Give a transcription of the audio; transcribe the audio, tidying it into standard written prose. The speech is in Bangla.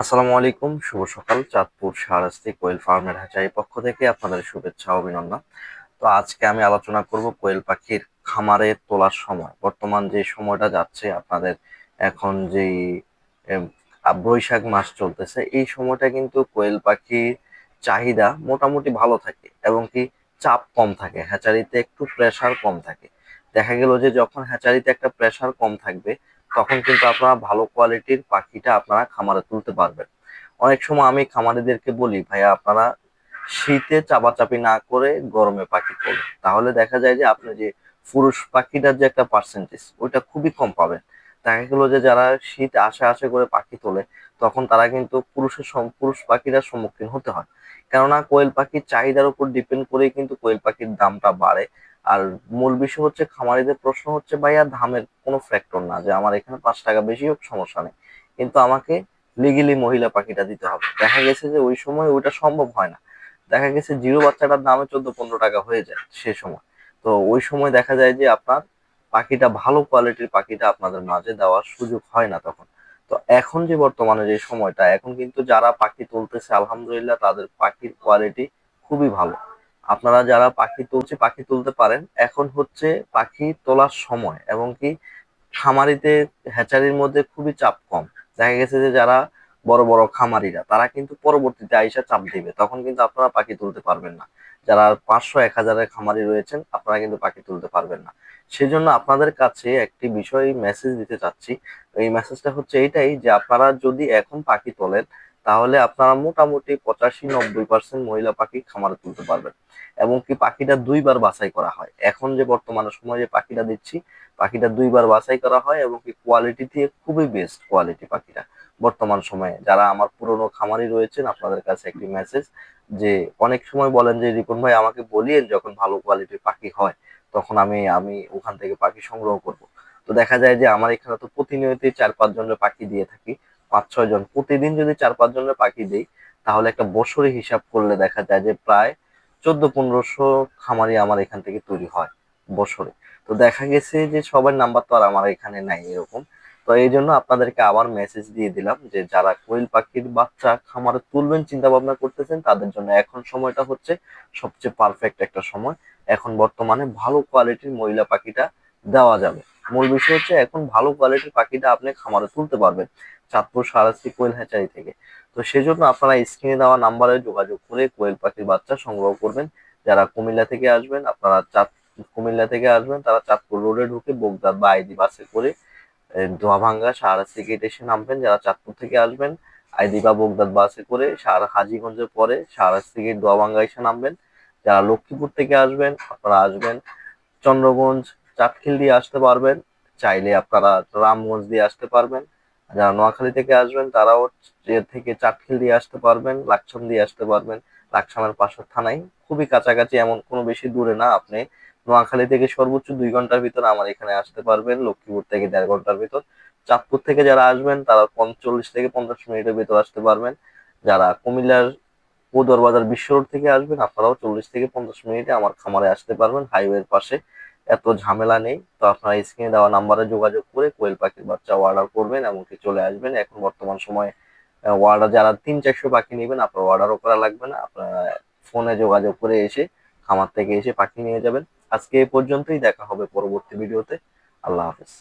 আসসালামু আলাইকুম, শুভ সকাল। চাঁদপুর শাহরাস্তি কোয়েল ফার্মের হ্যাচারি পক্ষ থেকে আপনাদের শুভেচ্ছা ও অভিনন্দন। তো আজকে আমি আলোচনা করব কোয়েল পাখির খামারে তোলার সময়। বর্তমান যে সময়টা যাচ্ছে আপনাদের, এখন যেই এম, বৈশাখ মাস চলতেছে, এই সময়টা কিন্তু কোয়েল পাখির চাহিদা মোটামুটি ভালো থাকে এবং কি চাপ কম থাকে, হ্যাচারিতে একটু প্রেসার কম থাকে। দেখা গেল যে যখন হ্যাচারিতে একটা প্রেসার কম থাকবে, তখন কিন্তু আপনারা ভালো কোয়ালিটির পাখিটা আপনারা খামারে তুলতে পারবেন। অনেক সময় আমি খামারিদেরকে বলি, ভাইয়া আপনারা শীতে চাপাচাপি না করে গরমে পাখি তোলেন, তাহলে দেখা যায় যে আপনি যে পুরুষ পাখিটার যে একটা পার্সেন্টেজ, ওইটা খুবই কম পাবেন। দেখা গেলো যে যারা শীত আসে আসে করে পাখি তোলে, তখন তারা কিন্তু পুরুষ পাখিটার সম্মুখীন হতে হয়। কেননা কোয়েল পাখির চাহিদার উপর ডিপেন্ড করেই কিন্তু কোয়েল পাখির দামটা বাড়ে। আর মূল বিষয় হচ্ছে, খামারিদের প্রশ্ন হচ্ছে, ভাইয়া দামের কোনো ফ্যাক্টর না, যে আমার এখানে 5 টাকা বেশি হোক সমস্যা নেই, কিন্তু আমাকে লিগেলি মহিলা পাখিটা দিতে হবে। দেখা গেছে যে ওই সময় ওইটা সম্ভব হয় না। দেখা গেছে জিরো বাচ্চাটার দামে 14-15 টাকা হয়ে যায় সে সময়। তো ওই সময় দেখা যায় যে আপনার পাখিটা, ভালো কোয়ালিটির পাখিটা আপনাদের মাঝে দেওয়ার সুযোগ হয় না তখন। তো এখন যে বর্তমানে যে সময়টা, এখন কিন্তু যারা পাখি তুলতেছে আলহামদুলিল্লাহ, তাদের পাখির কোয়ালিটি খুবই ভালো। আপনারা যারা পাখি তুলতে পারেন। এখন হচ্ছে পাখি তোলার সময়, এবং কি খামারিতে হ্যাচারির মধ্যে খুবই চাপ কম। দেখা গেছে যে যারা বড় বড় খামারিরা, তারা কিন্তু পরবর্তীতে আইসা চাপ দিবে, তখন কিন্তু আপনারা পাখি তুলতে পারবেন না। যারা 500-1000-এর খামারি রয়েছেন, আপনারা কিন্তু পাখি তুলতে পারবেন না। সেজন্য আপনাদের কাছে একটি বিষয় মেসেজ দিতে চাচ্ছি। এই মেসেজটা হচ্ছে এইটাই, যে আপনারা যদি এখন পাখি তোলেন, তাহলে আপনারা মোটামুটি 85-90% মহিলা পাখি খামারে তুলতে পারবেন। এবং কি পাখিটা 2বার বাছাই করা হয়। এখন যে বর্তমানে সময় যে পাখিটা দিচ্ছি, পাখিটা 2বার বাছাই করা হয়, এবং কি কোয়ালিটি দিয়ে খুবই বেস্ট কোয়ালিটি পাখিটা। বর্তমান সময়ে যারা আমার পুরনো খামারি রয়েছেন, আপনাদের কাছে একটি মেসেজ, যে অনেক সময় বলেন যে রিপন ভাই আমাকে বলিয়েন যখন ভালো কোয়ালিটির পাখি হয়, তখন আমি আমি ওখান থেকে পাখি সংগ্রহ করব। তো দেখা যায় যে আমার এখানে তো প্রতিনিয়তই 4-5 জনের পাখি দিয়ে থাকি, 5-6 জন প্রতিদিন যদি 4-5 জনের পাখি দিই, তাহলে একটা বছরে হিসাব করলে দেখা যায় যে প্রায় 1400-1500 খামারি আমার এখান থেকে তৈরি হয় বছরে। তো দেখা গেছে যে সবার নাম্বার তো আর আমার এখানে নাই এরকম। তো এই জন্য আপনাদেরকে আবার মেসেজ দিয়ে দিলাম, যে যারা কোয়েল পাখির বাচ্চা খামারে তুলবেন চিন্তা ভাবনা করতেছেন, তাদের জন্য এখন সময়টা হচ্ছে সবচেয়ে পারফেক্ট একটা সময়। এখন বর্তমানে ভালো কোয়ালিটির মহিলা পাখিটা দেওয়া যাবে। মূল বিষয় হচ্ছে, এখন ভালো কোয়ালিটির পাখিটা আপনি খামারে তুলতে পারবেন চাঁদপুর সারাশ্রী কোয়েল হ্যাচারি থেকে। তো সেজন্য আপনারা স্ক্রিনে দেওয়া নাম্বারে যোগাযোগ করে কোয়েল পাখির বাচ্চা সংগ্রহ করবেন। যারা কুমিল্লা থেকে আসবেন, তারা চাঁদপুর রোডে ঢুকে বগদাদ বা আইডি বাসে করে দোয়াভাঙ্গা শাহরাস্তি গেট এসে নামবেন। যারা চাঁদপুর থেকে আসবেন, আইডি বা বগদাদ বাসে করে হাজীগঞ্জে পরে শাহরাস্তি গেট দোয়াভাঙ্গা এসে নামবেন। যারা লক্ষ্মীপুর থেকে আসবেন, আপনারা আসবেন চন্দ্রগঞ্জ, চাটখিল দিয়ে আসতে পারবেন। চাইলে আপনারা রামগঞ্জ দিয়ে আসতে পারবেন। যারা নোয়াখালী থেকে আসবেন, তারাও থেকে চাটখিল দিয়ে আসতে পারবেন, লাকসাম দিয়ে আসতে পারবেন। লাকসামের পাশের থানায়, খুবই কাছাকাছি, এমন কোনো বেশি দূরে না। আপনি নোয়াখালী থেকে সর্বোচ্চ 2 ঘন্টার ভিতর আমার এখানে আসতে পারবেন, লক্ষ্মীপুর থেকে 1.5 ঘন্টার ভিতর। চাঁদপুর থেকে যারা আসবেন, তারা 40 থেকে 50 মিনিটের ভিতর আসতে পারবেন। যারা কুমিল্লার পৌদর বাজার বিশ্ব রোড থেকে আসবেন, আপনারাও 40 থেকে 50 মিনিটে আমার খামারে আসতে পারবেন, হাইওয়ের পাশে। এত ঝামেলা নেই। তো আপনারা স্ক্রিনে দেওয়া নাম্বারে যোগাযোগ করে কোয়েল পাখির বাচ্চা অর্ডার করবেন, এমনকি চলে আসবেন। এখন বর্তমান সময়ে অর্ডার, যারা 300-400 পাখি নেবেন, আপনার অর্ডারও করা লাগবে না, আপনারা ফোনে যোগাযোগ করে এসে খামার থেকে এসে পাখি নিয়ে যাবেন। আজকে এই পর্যন্তই, দেখা হবে পরবর্তী ভিডিওতে। আল্লাহ হাফেজ।